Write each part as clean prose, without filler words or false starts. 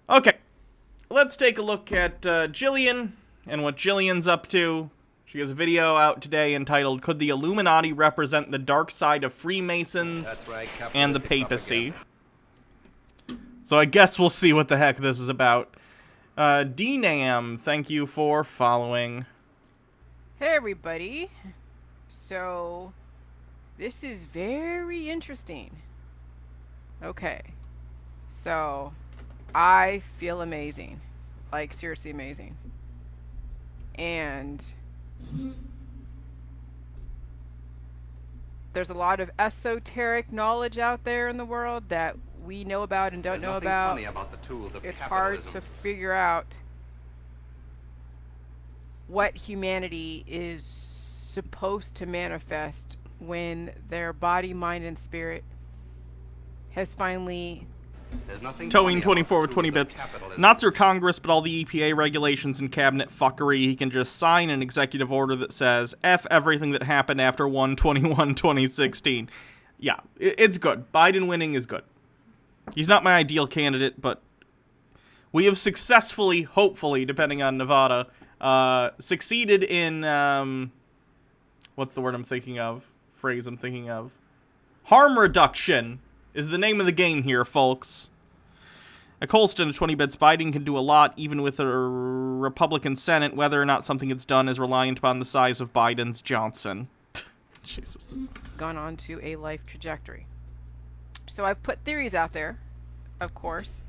Okay, let's take a look at Jillian and what Jillian's up to. She has a video out today entitled, "Could the Illuminati Represent the Dark Side of Freemasons That's right, and the capitalistic Papacy?" propaganda. So I guess we'll see what the heck this is about. DNAM, thank you for following. Hey everybody. So, this is very interesting. Okay. So, I feel amazing. Like, seriously amazing. And there's a lot of esoteric knowledge out there in the world that we know about and don't There's know nothing about. funny about the tools of It's hard capitalism. to figure out what humanity is supposed to manifest when their body, mind, and spirit has finally... There's nothing Towing funny 24 about with the 20 tools of bits. capitalism. Not through Congress, but all the EPA regulations and cabinet fuckery. He can just sign an executive order that says, F everything that happened after 1/21/2016. Yeah, it's good. Biden winning is good. He's not my ideal candidate, but we have successfully, hopefully, depending on Nevada, succeeded in, what's the word I'm thinking of? Phrase I'm thinking of. Harm reduction is the name of the game here, folks. At Colston at 20 bits, Biden can do a lot, even with a Republican Senate. Whether or not something gets done is reliant upon the size of Biden's Johnson. Jesus. gone on to a life trajectory. So I've put theories out there, of course,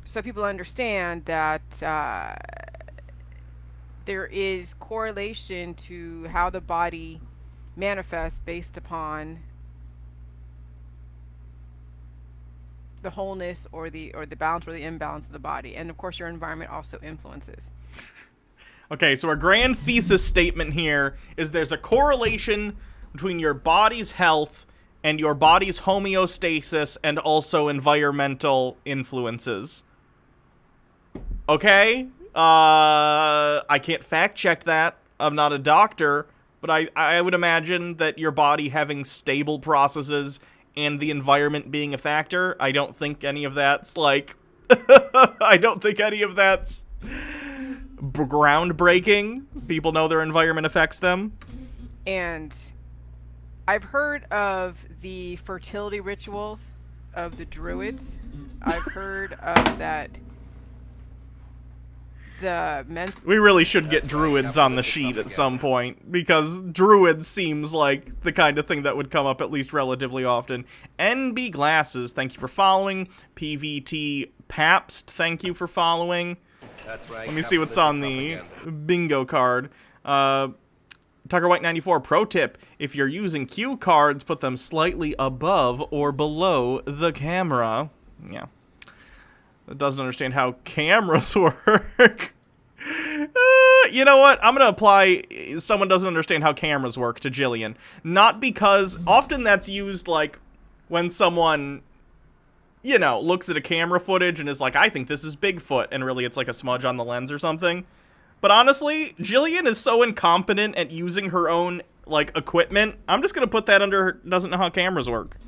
so people understand that there is correlation to how the body manifests based upon the wholeness or the balance or the imbalance of the body, and of course your environment also influences. Okay, so our grand thesis statement here is there's a correlation between your body's health and your body's homeostasis and also environmental influences. Okay? I can't fact check that. I'm not a doctor, but I would imagine that your body having stable processes and the environment being a factor, I don't think any of that's, like... I don't think any of that's groundbreaking. People know their environment affects them. And I've heard of the fertility rituals of the Druids. I've heard of that. We really should get That's druids right, on the capitalistic sheet at propaganda. some point, because druids seems like the kind of thing that would come up at least relatively often. NB Glasses, thank you for following. PVT Pabst, thank you for following. That's right, Let me see what's on the capitalistic bingo card. Tucker White 94, pro tip, if you're using cue cards, put them slightly above or below the camera. Yeah. That doesn't understand how cameras work. You know what? I'm going to apply someone doesn't understand how cameras work to Jillian. Not because often that's used like when someone, you know, looks at a camera footage and is like, I think this is Bigfoot, and really it's like a smudge on the lens or something. But honestly, Jillian is so incompetent at using her own, like, equipment. I'm just going to put that under her doesn't know how cameras work.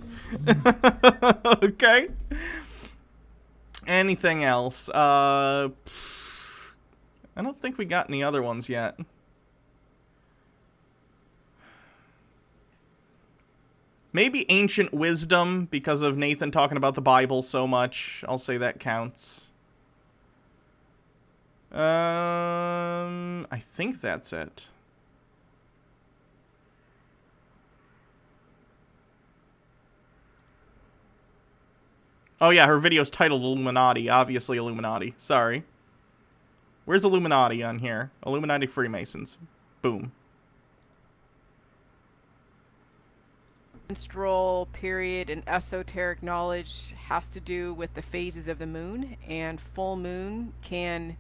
Okay? Anything else? I don't think we got any other ones yet. Maybe ancient wisdom because of Nathan talking about the Bible so much. I'll say that counts. I think that's it. Oh yeah, her video's titled Illuminati. Obviously Illuminati. Sorry. Where's Illuminati on here? Illuminati Freemasons. Boom. Menstrual period and esoteric knowledge has to do with the phases of the moon, and full moon can,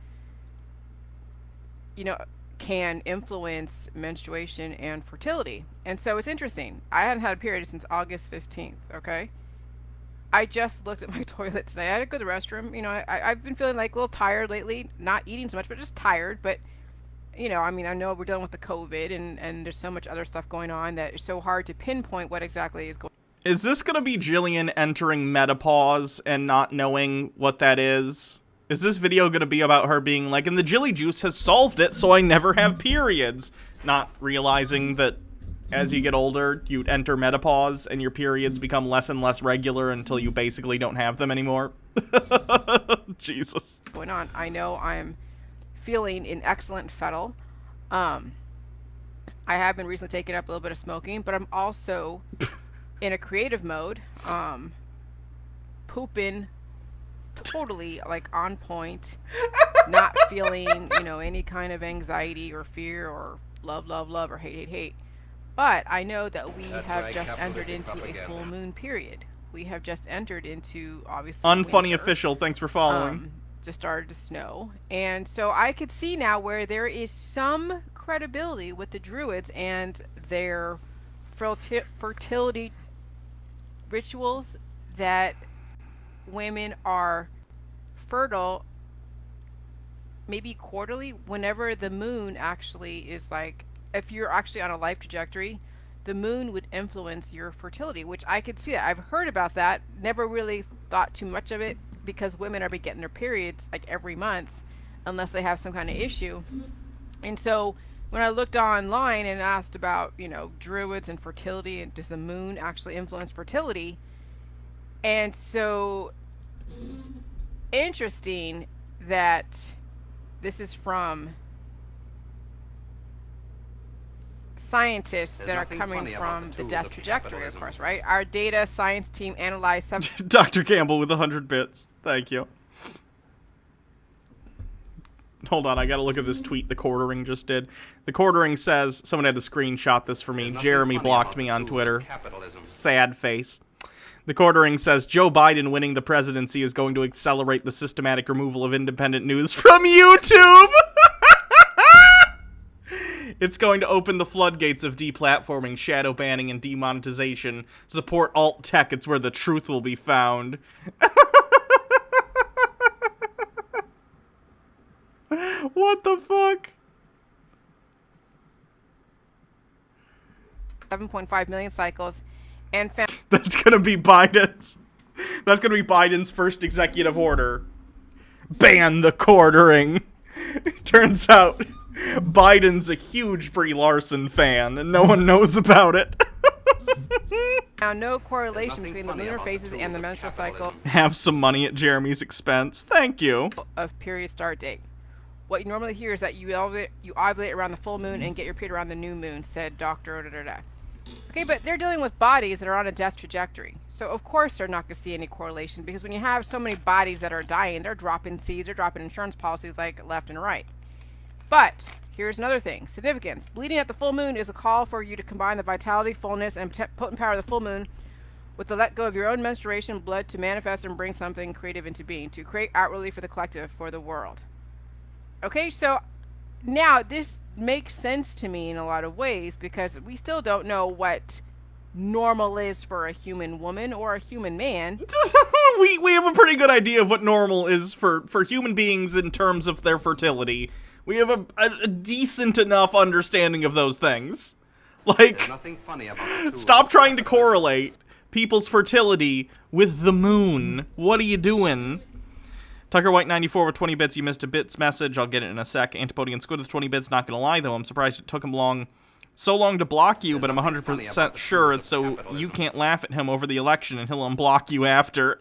can influence menstruation and fertility. And so it's interesting. I hadn't had a period since August 15th, okay? I just looked at my toilet tonight. I had to go to the restroom. I've been feeling like a little tired lately, not eating so much, but just tired. But, I know we're dealing with the COVID and there's so much other stuff going on that it's so hard to pinpoint what exactly is going on. Is this gonna be Jillian entering menopause and not knowing what that is? Is this video gonna be about her being like, and the Jilly juice has solved it, so I never have periods? Not realizing that as you get older, you enter menopause and your periods become less and less regular until you basically don't have them anymore. Jesus. Going on. I know I'm feeling in excellent fettle. I have been recently taking up a little bit of smoking, but I'm also in a creative mode. Pooping totally like on point, not feeling, any kind of anxiety or fear or love, or hate. But I know that we have just entered into a full moon period. We have just entered into, obviously, Unfunny winter. Official, thanks for following. Just started to snow. And so I could see now where there is some credibility with the Druids and their fertility rituals, that women are fertile maybe quarterly, whenever the moon actually is like, if you're actually on a life trajectory, the moon would influence your fertility, which I could see that. I've heard about that, never really thought too much of it, because women are getting their periods like every month unless they have some kind of issue. And so when I looked online and asked about, Druids and fertility, and does the moon actually influence fertility? And so interesting that this is from scientists that are coming from the death trajectory, of course, right? Our data science team analyzed some. Dr. Campbell with 100 bits. Thank you. Hold on, I gotta look at this tweet the Quartering just did. The Quartering says, someone had to screenshot this for me. Jeremy blocked me on Twitter. Sad face. The Quartering says, Joe Biden winning the presidency is going to accelerate the systematic removal of independent news from YouTube! It's going to open the floodgates of deplatforming, shadow banning, and demonetization. Support alt tech, it's where the truth will be found. What the fuck? 7.5 million cycles, and found That's gonna be Biden's. That's gonna be Biden's first executive order. Ban the Quartering. Turns out Biden's a huge Brie Larson fan, and no one knows about it. Now, no correlation between the lunar phases and the menstrual cycle. Have some money at Jeremy's expense. Thank you. Of period start date. What you normally hear is that you ovulate around the full moon and get your period around the new moon, said Dr. Okay, but they're dealing with bodies that are on a death trajectory. So, of course, they're not going to see any correlation, because when you have so many bodies that are dying, they're dropping seeds, they're dropping insurance policies like left and right. But here's another thing. Significance. Bleeding at the full moon is a call for you to combine the vitality, fullness, and potent power of the full moon with the let go of your own menstruation blood to manifest and bring something creative into being, to create outwardly for the collective, for the world. Okay, so now this makes sense to me in a lot of ways, because we still don't know what normal is for a human woman or a human man. we have a pretty good idea of what normal is for human beings in terms of their fertility. We have a decent enough understanding of those things. Like, Nothing funny about stop trying to correlate people's fertility with the moon. What are you doing? Tucker White 94 with 20 bits. You missed a bits message. I'll get it in a sec. Antipodian Squid with 20 bits. Not gonna lie though, I'm surprised it took him so long to block you, but I'm 100% sure it's so you can't laugh at him over the election and he'll unblock you after.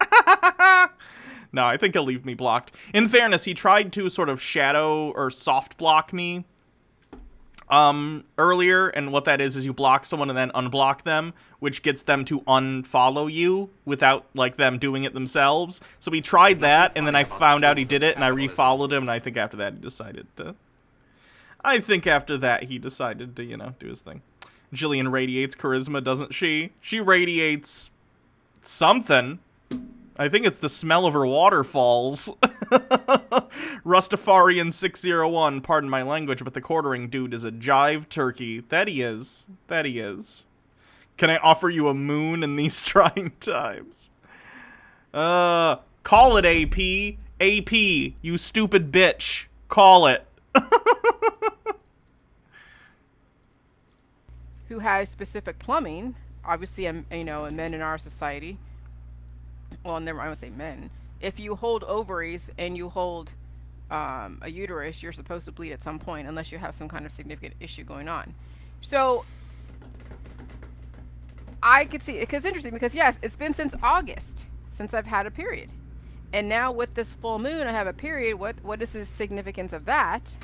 No, I think he'll leave me blocked. In fairness, he tried to sort of shadow or soft block me earlier, and what that is you block someone and then unblock them, which gets them to unfollow you without like them doing it themselves. So he tried that, and then I found out he did it, and I refollowed him, and I think after that he decided to do his thing. Jillian radiates charisma, doesn't she? She radiates something. I think it's the smell of her waterfalls. Rustafarian 601, pardon my language, but the Quartering dude is a jive turkey. That he is. That he is. Can I offer you a moon in these trying times? Call it, AP. AP, you stupid bitch. Call it. Who has specific plumbing obviously, and men in our society, well, never, I would say men. If you hold ovaries and you hold a uterus, you're supposed to bleed at some point, unless you have some kind of significant issue going on. So I could see, because it's interesting, because yes, it's been since August since I've had a period, and now with this full moon, I have a period. What is the significance of that?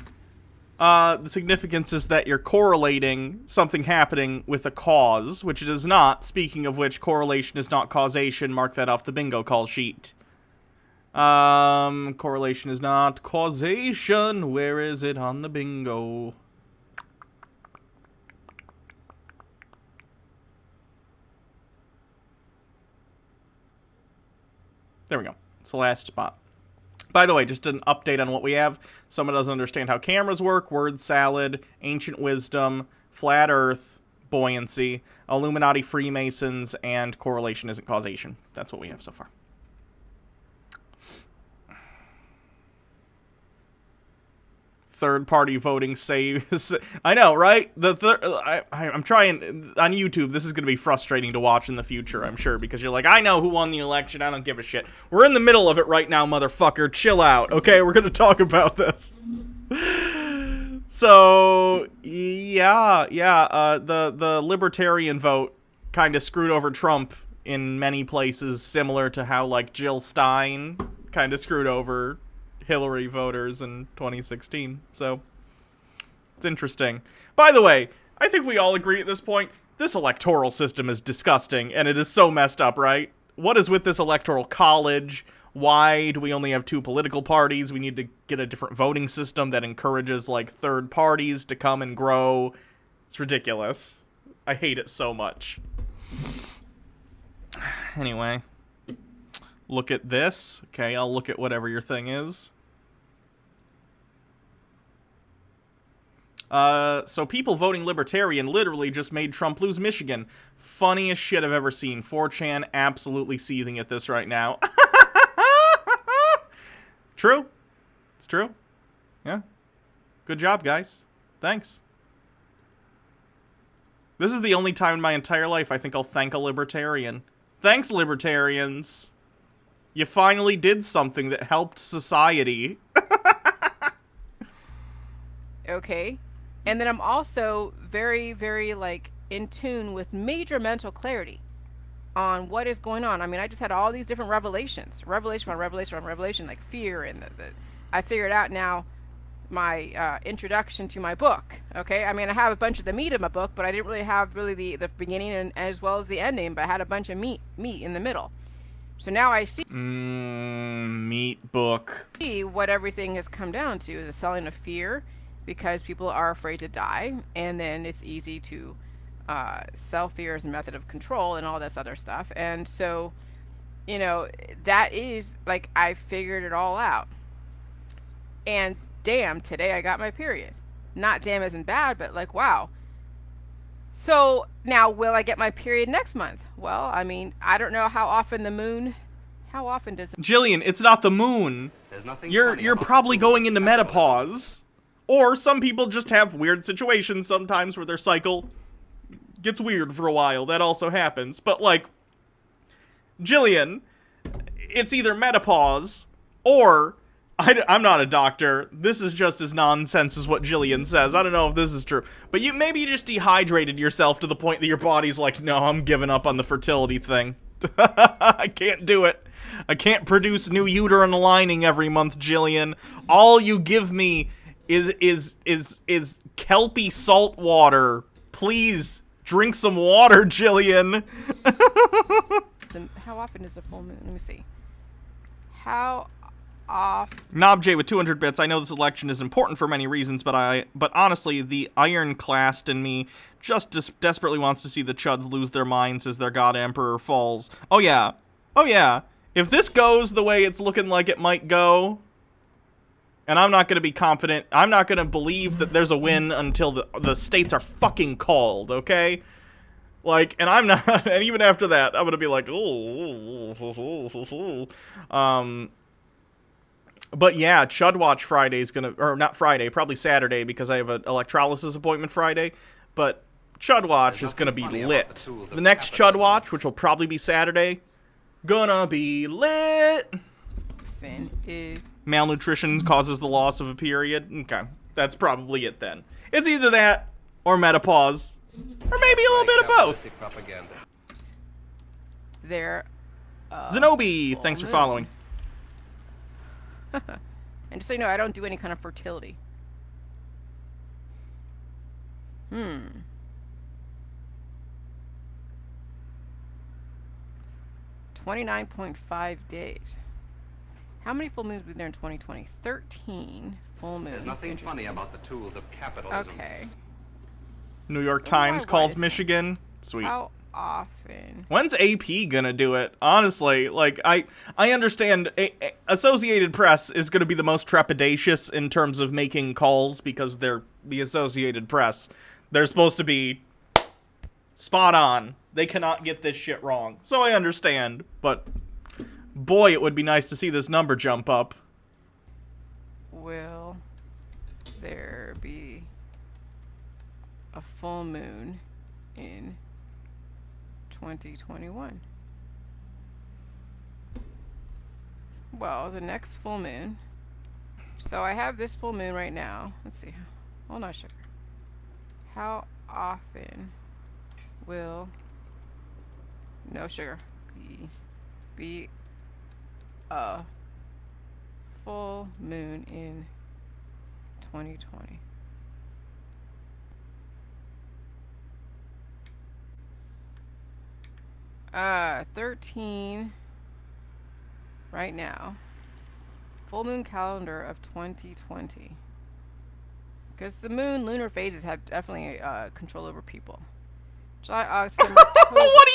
The significance is that you're correlating something happening with a cause, which it is not. Speaking of which, correlation is not causation. Mark that off the bingo call sheet. Correlation is not causation. Where is it on the bingo? There we go. It's the last spot. By the way, just an update on what we have. Someone doesn't understand how cameras work. Word salad, ancient wisdom, flat earth, buoyancy, Illuminati Freemasons, and correlation isn't causation. That's what we have so far. Third-party voting saves. I know, right? I'm trying on YouTube. This is going to be frustrating to watch in the future, I'm sure, because you're like, I know who won the election. I don't give a shit. We're in the middle of it right now, motherfucker. Chill out, okay? We're going to talk about this. So, yeah. The libertarian vote kind of screwed over Trump in many places, similar to how, like, Jill Stein kind of screwed over Hillary voters in 2016. So it's interesting. By the way, I think we all agree at this point, this electoral system is disgusting, and it is so messed up, right? What is with this electoral college? Why do we only have 2 political parties? We need to get a different voting system that encourages, like, third parties to come and grow. It's ridiculous. I hate it so much. Anyway. Look at this. Okay, I'll look at whatever your thing is. So people voting libertarian literally just made Trump lose Michigan. Funniest shit I've ever seen. 4chan absolutely seething at this right now. True. It's true. Yeah. Good job, guys. Thanks. This is the only time in my entire life I think I'll thank a libertarian. Thanks, libertarians. You finally did something that helped society. Okay. And then I'm also very, very, like, in tune with major mental clarity on what is going on. I mean, I just had all these different revelations. Revelation on revelation on revelation, like fear. And I figured out now my introduction to my book. Okay? I mean, I have a bunch of the meat of my book, but I didn't really have really the beginning and as well as the ending, but I had a bunch of meat in the middle. So now I see meat book. What everything has come down to, the selling of fear, because people are afraid to die, and then it's easy to sell fear as a method of control and all this other stuff. And so, that is, like, I figured it all out. And damn, today I got my period. Not damn as in bad, but like, wow. So now, will I get my period next month? Well, I mean, I don't know how often how often does Jillian, it's not the moon. There's nothing You're probably going into menopause. Or some people just have weird situations sometimes where their cycle gets weird for a while. That also happens. But, like, Jillian, it's either menopause or I'm not a doctor. This is just as nonsense as what Jillian says. I don't know if this is true. But maybe you just dehydrated yourself to the point that your body's like, no, I'm giving up on the fertility thing. I can't do it. I can't produce new uterine lining every month, Jillian. All you give me is kelpy salt water. Please drink some water, Jillian. How often is a full moon? Let me see. How often? Nobj with 200 bits. I know this election is important for many reasons, but honestly, the iron-classed in me just desperately wants to see the Chuds lose their minds as their god emperor falls. Oh yeah. If this goes the way it's looking like it might go, and I'm not going to be confident, I'm not going to believe that there's a win until the states are fucking called, okay? Like, and I'm not, and even after that, I'm going to be like, but yeah, Chud Watch Friday's going to, or not Friday, probably Saturday, because I have an electrolysis appointment Friday, but Chud Watch is gonna be lit. The next Chud Watch, which will probably be Saturday, gonna be lit. Finn is... Malnutrition causes the loss of a period. Okay, that's probably it then. It's either that or menopause, or maybe a little bit of both. There. Zenobi, thanks for following. And just so you know, I don't do any kind of fertility. 29.5 days. How many full moons were there in 2020? 13 full moons. There's nothing funny about the tools of capitalism. Okay. New York Times calls Michigan. Sweet. How often? When's AP gonna do it? Honestly, like, I understand Associated Press is gonna be the most trepidatious in terms of making calls because they're the Associated Press. They're supposed to be spot on. They cannot get this shit wrong. So I understand, but boy, it would be nice to see this number jump up. Will there be a full moon in 2021? Well, the next full moon. So I have this full moon right now. Let's see. Hold on, sugar. How often will no sugar be a full moon in 2020? Uh, 13 right now. Full moon calendar of 2020. Because the moon lunar phases have definitely control over people. July, August, September, October. What do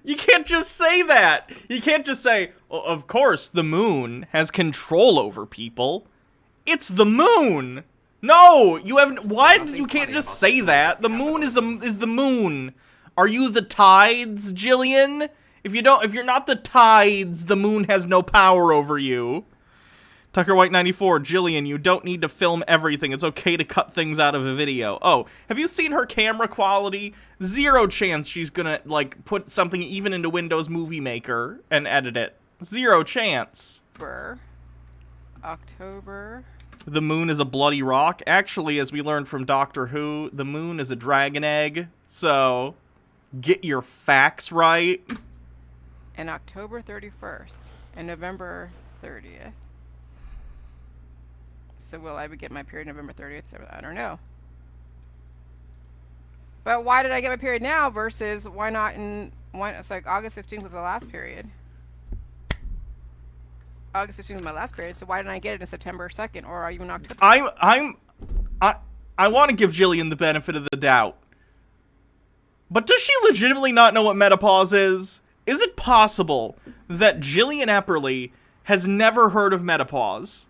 you can't just say that. You can't just say, well, of course the moon has control over people. It's the moon. No, you haven't. What? You can't just say that. The moon is the moon. Are you the tides, Jillian? If you're not the tides, the moon has no power over you. Tucker White 94, Jillian, you don't need to film everything. It's okay to cut things out of a video. Oh, have you seen her camera quality? Zero chance she's gonna, like, put something even into Windows Movie Maker and edit it. Zero chance. October. The moon is a bloody rock. Actually, as we learned from Doctor Who, the moon is a dragon egg. So, get your facts right. And October 31st and November 30th. So will I be getting my period November 30th? So I don't know. But why did I get my period now versus why not it's like August 15th was the last period. August 15th was my last period, so why didn't I get it in September 2nd or even October? I want to give Jillian the benefit of the doubt. But does she legitimately not know what menopause is? Is it possible that Jillian Epperly has never heard of menopause?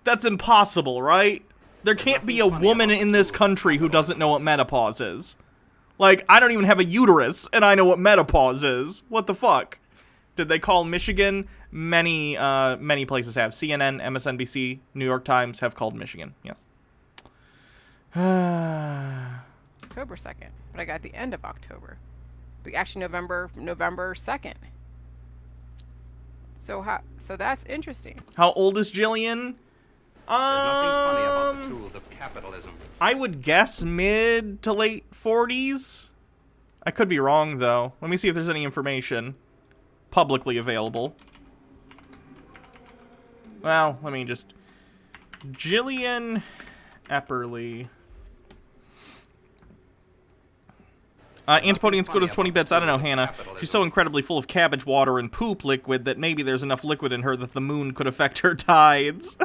That's impossible, right? There can't be a woman in this country who doesn't know what menopause is. Like, I don't even have a uterus, and I know what menopause is. What the fuck? Did they call Michigan? Many places have. CNN, MSNBC, New York Times have called Michigan. Yes. October 2nd. But I got the end of October. But actually November 2nd. So that's interesting. How old is Jillian? There's nothing funny about the tools of capitalism. I would guess mid to late 40s. I could be wrong, though. Let me see if there's any information publicly available. Well, let me just... Jillian Epperly. Antipodian's good with 20 bits. I don't know, Hannah. She's so incredibly full of cabbage water and poop liquid that maybe there's enough liquid in her that the moon could affect her tides.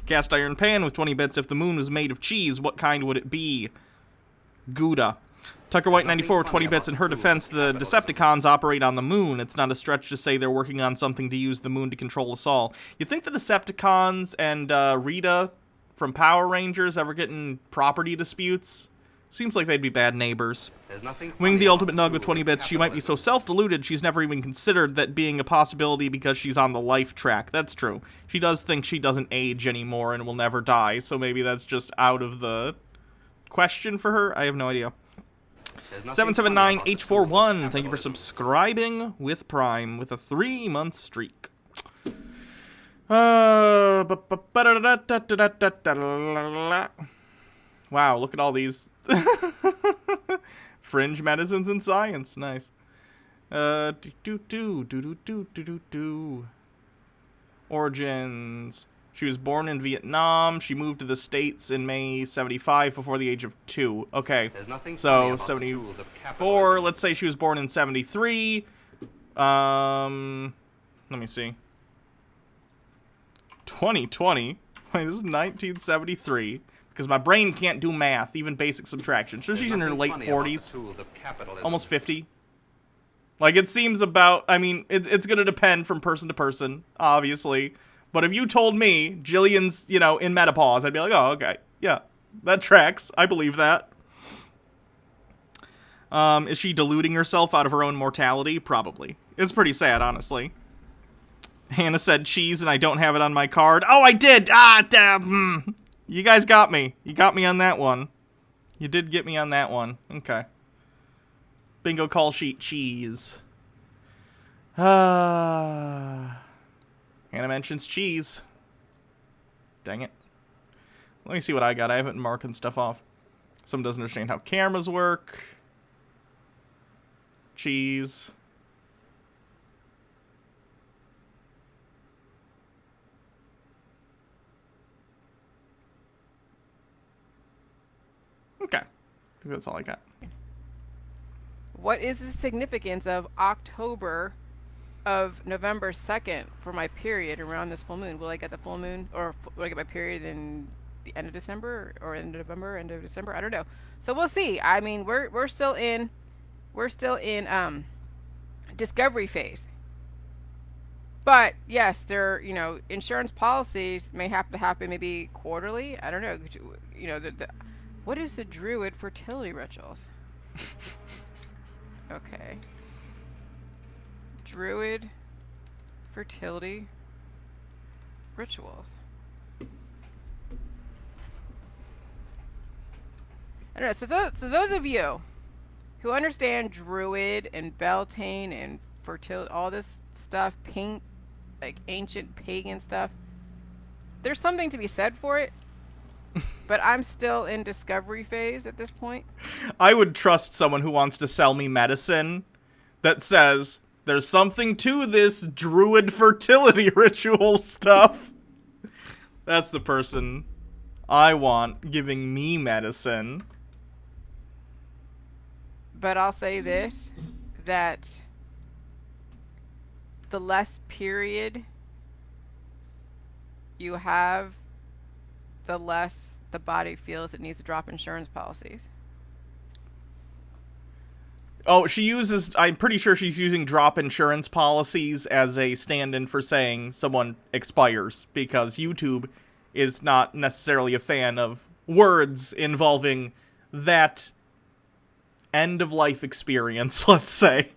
Cast iron pan with 20 bits. If the moon was made of cheese, what kind would it be? Gouda. Tucker White 94 with 20 bits. In her defense, the Decepticons operate on the moon. It's not a stretch to say they're working on something to use the moon to control us all. You think the Decepticons and Rita from Power Rangers ever get in property disputes? Seems like they'd be bad neighbors. Wing the Ultimate Nug with 20 bits. She might be so self-deluded she's never even considered that being a possibility because she's on the life track. That's true. She does think she doesn't age anymore and will never die, so maybe that's just out of the question for her? I have no idea. There's nothing funny about the tools of 779H41, thank you for capitalism. subscribing with Prime with a 3-month streak. Wow, look at all these fringe medicines and science. Nice. Origins. She was born in Vietnam. She moved to the States in May 75 before the age of 2. Okay. There's nothing funny So about the tools of 74, capitalism. let's say she was born in 73. Let me see. 2020. Wait, this is 1973. Because my brain can't do math, even basic subtraction. So There's she's in her nothing late funny about the 40s. tools of capitalism. Almost 50. Like, it seems about, I mean, it's going to depend from person to person, obviously. But if you told me Jillian's, you know, in menopause, I'd be like, oh, okay. Yeah, that tracks. I believe that. Is she deluding herself out of her own mortality? Probably. It's pretty sad, honestly. Hannah said cheese and I don't have it on my card. Oh, I did! Ah, damn! You guys got me. You got me on that one. You did get me on that one. Okay. Bingo call sheet cheese. Hannah mentions cheese. Dang it. Let me see what I got. I haven't been marking stuff off. Someone doesn't understand how cameras work. Cheese. Okay. I think that's all I got. What is the significance of October of November 2nd for my period around this full moon? Will I get the full moon, or will I get my period in the end of December, or end of November, end of December? I don't know. So we'll see. I mean, we're still in discovery phase. But yes, there, you know, insurance policies may have to happen maybe quarterly. I don't know. You know, what is the Druid fertility rituals? Okay. Druid fertility rituals. I don't know. So those of you who understand Druid and Beltane and fertility, all this stuff, like ancient pagan stuff, there's something to be said for it. But I'm still in discovery phase at this point. I would trust someone who wants to sell me medicine that says there's something to this druid fertility ritual stuff. That's the person I want giving me medicine. But I'll say this, that the less period you have, the less the body feels it needs to drop insurance policies. Oh, I'm pretty sure she's using drop insurance policies as a stand-in for saying someone expires, because YouTube is not necessarily a fan of words involving that end-of-life experience, let's say.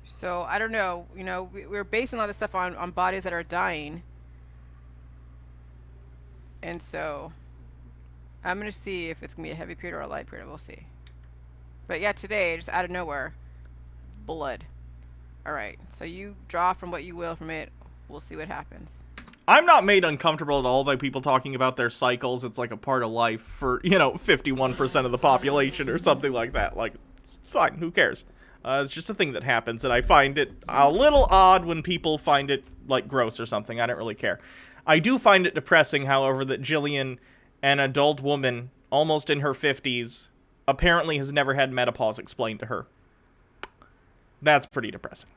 So, I don't know, you know, we're basing all this stuff on bodies that are dying. And so, I'm going to see if it's going to be a heavy period or a light period. We'll see. But yeah, today, just out of nowhere, blood. Alright, so you draw from what you will from it. We'll see what happens. I'm not made uncomfortable at all by people talking about their cycles. It's like a part of life for, 51% of the population or something like that. Like, fine, who cares? It's just a thing that happens, and I find it a little odd when people find it, like, gross or something. I don't really care. I do find it depressing, however, that Jillian, an adult woman, almost in her 50s, apparently has never had menopause explained to her. That's pretty depressing.